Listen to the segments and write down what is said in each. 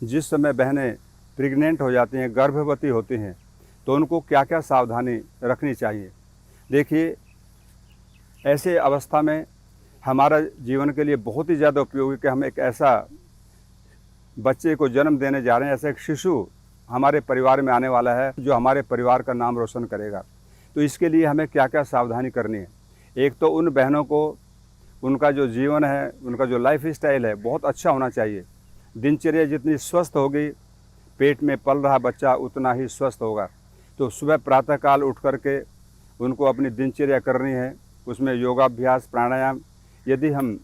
जिस समय बहनें प्रेग्नेंट हो जाती हैं, गर्भवती होती हैं, तो उनको क्या क्या सावधानी रखनी चाहिए। देखिए, ऐसे अवस्था में हमारा जीवन के लिए बहुत ही ज़्यादा उपयोगी कि हम एक ऐसा बच्चे को जन्म देने जा रहे हैं, ऐसा एक शिशु हमारे परिवार में आने वाला है जो हमारे परिवार का नाम रोशन करेगा। तो इसके लिए हमें क्या क्या सावधानी करनी है। एक तो उन बहनों को उनका जो जीवन है, उनका जो लाइफ स्टाइल है, बहुत अच्छा होना चाहिए। दिनचर्या जितनी स्वस्थ होगी, पेट में पल रहा बच्चा उतना ही स्वस्थ होगा। तो सुबह प्रातःकाल उठ करके उनको अपनी दिनचर्या करनी है, उसमें योगाभ्यास, प्राणायाम। यदि हम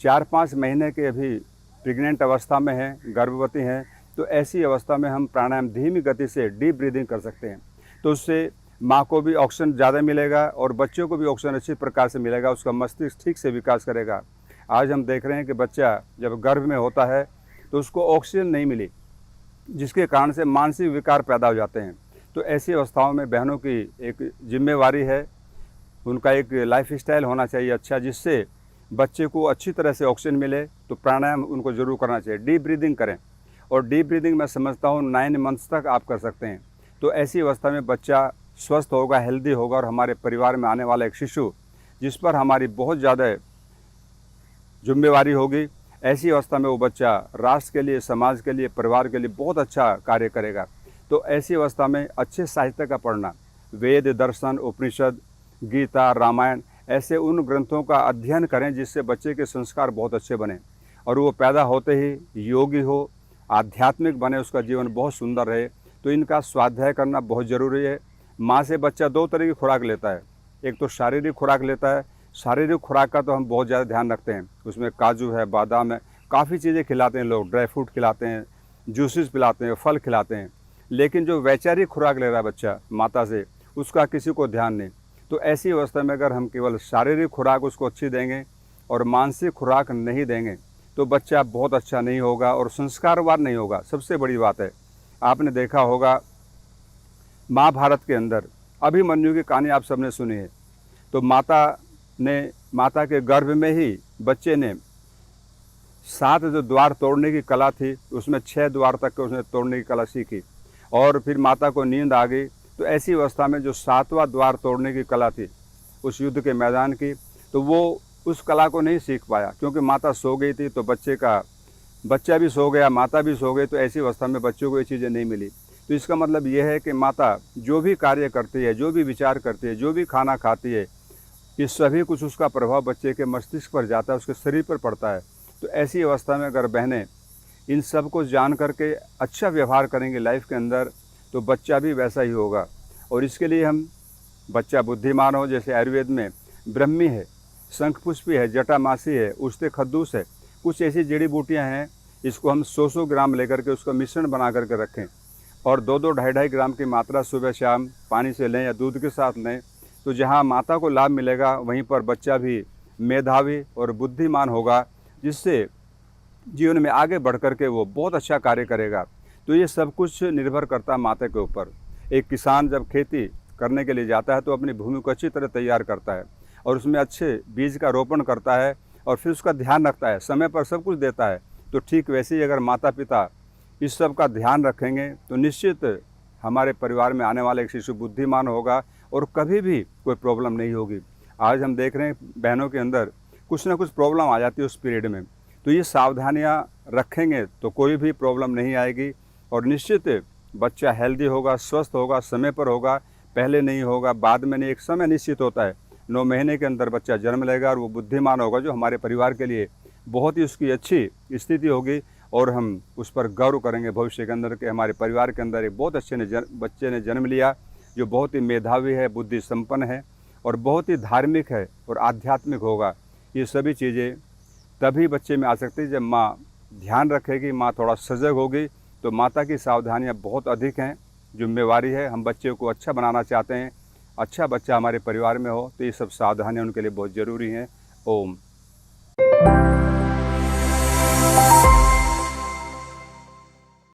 4-5 महीने के अभी प्रेग्नेंट अवस्था में हैं, गर्भवती हैं, तो ऐसी अवस्था में हम प्राणायाम धीमी गति से डीप ब्रीदिंग कर सकते हैं। तो उससे माँ को भी ऑक्सीजन ज़्यादा मिलेगा और बच्चों को भी ऑक्सीजन अच्छी प्रकार से मिलेगा, उसका मस्तिष्क ठीक से विकास करेगा। आज हम देख रहे हैं कि बच्चा जब गर्भ में होता है तो उसको ऑक्सीजन नहीं मिली, जिसके कारण से मानसिक विकार पैदा हो जाते हैं। तो ऐसी अवस्थाओं में बहनों की एक जिम्मेवारी है, उनका एक लाइफ स्टाइल होना चाहिए अच्छा, जिससे बच्चे को अच्छी तरह से ऑक्सीजन मिले। तो प्राणायाम उनको ज़रूर करना चाहिए, डीप ब्रीदिंग करें। और डीप ब्रीदिंग मैं समझता हूँ 9 मंथ्स तक आप कर सकते हैं। तो ऐसी अवस्था में बच्चा स्वस्थ होगा, हेल्दी होगा और हमारे परिवार में आने वाला एक शिशु जिस पर हमारी बहुत ज़्यादा जिम्मेवारी होगी, ऐसी अवस्था में वो बच्चा राष्ट्र के लिए, समाज के लिए, परिवार के लिए बहुत अच्छा कार्य करेगा। तो ऐसी अवस्था में अच्छे साहित्य का पढ़ना, वेद, दर्शन, उपनिषद, गीता, रामायण, ऐसे उन ग्रंथों का अध्ययन करें जिससे बच्चे के संस्कार बहुत अच्छे बने और वो पैदा होते ही योगी हो, आध्यात्मिक बने, उसका जीवन बहुत सुंदर रहे। तो इनका स्वाध्याय करना बहुत ज़रूरी है। माँ से बच्चा 2 तरह की खुराक लेता है, एक तो शारीरिक खुराक लेता है। शारीरिक खुराक का तो हम बहुत ज़्यादा ध्यान रखते हैं, उसमें काजू है, बादाम है, काफ़ी चीज़ें खिलाते हैं लोग, ड्राई फ्रूट खिलाते हैं, जूसेस पिलाते हैं, फल खिलाते हैं। लेकिन जो वैचारिक खुराक ले रहा है बच्चा माता से, उसका किसी को ध्यान नहीं। तो ऐसी अवस्था में अगर हम केवल शारीरिक खुराक उसको अच्छी देंगे और मानसिक खुराक नहीं देंगे तो बच्चा बहुत अच्छा नहीं होगा और संस्कारवान नहीं होगा। सबसे बड़ी बात है, आपने देखा होगा महाभारत के अंदर अभिमन्यु की कहानी आप सबने सुनी है। तो माता के गर्भ में ही बच्चे ने 7 जो द्वार तोड़ने की कला थी, उसमें 6 द्वार तक उसने तोड़ने की कला सीखी और फिर माता को नींद आ गई। तो ऐसी अवस्था में जो 7वां द्वार तोड़ने की कला थी उस युद्ध के मैदान की, तो वो उस कला को नहीं सीख पाया क्योंकि माता सो गई थी। तो बच्चा भी सो गया, माता भी सो गई। तो ऐसी अवस्था में बच्चों को ये चीज़ें नहीं मिली। तो इसका मतलब ये है कि माता जो भी कार्य करती है, जो भी विचार करती है, जो भी खाना खाती है, ये सभी कुछ उसका प्रभाव बच्चे के मस्तिष्क पर जाता है, उसके शरीर पर पड़ता है। तो ऐसी अवस्था में अगर बहनें इन सब को जान करके अच्छा व्यवहार करेंगे लाइफ के अंदर, तो बच्चा भी वैसा ही होगा। और इसके लिए हम बच्चा बुद्धिमान हो, जैसे आयुर्वेद में ब्रह्मी है, शंखपुष्पी है, जटामासी है, उस्ते खद्दूस है, कुछ ऐसी जड़ी बूटियाँ हैं, इसको हम 100-100 ग्राम लेकर के उसका मिश्रण बना करके रखें और 2-2, 2.5 ग्राम की मात्रा सुबह शाम पानी से लें या दूध के साथ लें। तो जहाँ माता को लाभ मिलेगा वहीं पर बच्चा भी मेधावी और बुद्धिमान होगा, जिससे जीवन में आगे बढ़ कर के वो बहुत अच्छा कार्य करेगा। तो ये सब कुछ निर्भर करता है माता के ऊपर। एक किसान जब खेती करने के लिए जाता है तो अपनी भूमि को अच्छी तरह तैयार करता है और उसमें अच्छे बीज का रोपण करता है और फिर उसका ध्यान रखता है, समय पर सब कुछ देता है। तो ठीक वैसे ही अगर माता पिता इस सब का ध्यान रखेंगे तो निश्चित हमारे परिवार में आने वाला एक शिशु बुद्धिमान होगा और कभी भी कोई प्रॉब्लम नहीं होगी। आज हम देख रहे हैं बहनों के अंदर कुछ ना कुछ प्रॉब्लम आ जाती है उस पीरियड में। तो ये सावधानियाँ रखेंगे तो कोई भी प्रॉब्लम नहीं आएगी और निश्चित बच्चा हेल्दी होगा, स्वस्थ होगा, समय पर होगा, पहले नहीं होगा, बाद में नहीं, एक समय निश्चित होता है। 9 महीने के अंदर बच्चा जन्म लेगा और वो बुद्धिमान होगा, जो हमारे परिवार के लिए बहुत ही उसकी अच्छी स्थिति होगी और हम उस पर गौरव करेंगे भविष्य के अंदर कि हमारे परिवार के अंदर एक बहुत अच्छे बच्चे ने जन्म लिया जो बहुत ही मेधावी है, बुद्धि संपन्न है और बहुत ही धार्मिक है और आध्यात्मिक होगा। ये सभी चीज़ें तभी बच्चे में आ सकती है जब माँ ध्यान रखेगी, माँ थोड़ा सजग होगी। तो माता की सावधानियाँ बहुत अधिक हैं, जिम्मेवारी है। हम बच्चे को अच्छा बनाना चाहते हैं, अच्छा बच्चा हमारे परिवार में हो, तो ये सब सावधानियाँ उनके लिए बहुत ज़रूरी हैं। ओम।